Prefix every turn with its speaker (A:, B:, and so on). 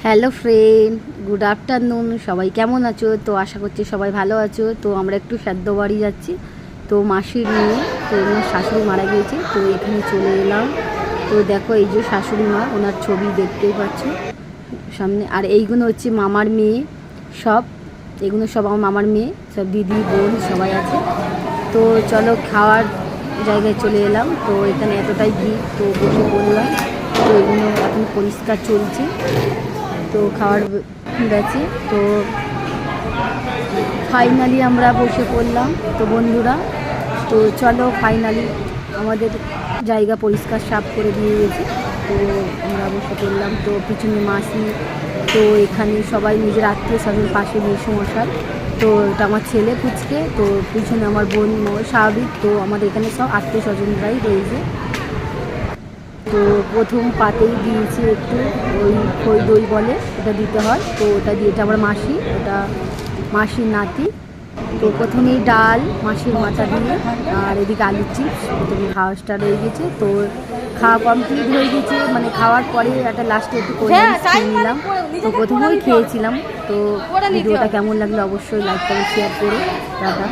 A: Hello friend, good afternoon. সবাই কেমন আছো? তো আশা করছি সবাই ভালো আছো। তো আমরা একটু শ্রাদ্ধ বাড়ি যাচ্ছি, তো মাসির মেয়ে, তো ওনার শাশুড়ি মারা গিয়েছে, তো এখানে চলে এলাম। তো দেখো এই যে শাশুড়ি মা, ওনার ছবি দেখতেই পাচ্ছ সামনে। আর এইগুলো হচ্ছে মামার মেয়ে, সব এগুলো সব আমার মামার মেয়ে, সব দিদি বোন সবাই আছে। তো চলো খাওয়ার জায়গায় চলে এলাম। তো এখানে এতটাই ভিড়, তো বসে পড়লাম। তো এগুলো এখন পরিষ্কার চলছে, তো খাওয়ার ব্যাচে। তো ফাইনালি আমরা বসে পড়লাম। তো বন্ধুরা, তো চলো ফাইনালি আমাদের জায়গা পরিষ্কার সাফ করে দিয়ে গেছে, তো আমরা বসে পড়লাম। তো পিছনে মাসি, তো এখানে সবাই নিজের আত্মীয় স্বজন, পাশে মেসোমশাই, তো এটা আমার ছেলে পুচকে, তো পিছনে আমার বোন স্বাভাবিক। তো আমাদের এখানে সব আত্মীয় স্বজনরাই রয়েছে। তো প্রথম পাতেই দিয়েছি একটু ওই খই দই বলে, ওটা দিতে হয়। তো ওটা দিয়ে, এটা আমার মাসি, ওটা মাসির নাতি। তো প্রথমেই ডাল মাসির মাথা দিয়ে, আর এদিকে আলুর চিপস, প্রথমে খাওয়া স্টার্ট হয়ে গেছে। তো খাওয়া কমপ্লিট হয়ে গেছে, মানে খাওয়ার পরে একটা লাস্টে একটু করে খেয়ে নিলাম। তো প্রথমেই খেয়েছিলাম। তো ভিডিওটা কেমন লাগলো অবশ্যই লাইক করে শেয়ার করে। টাটা।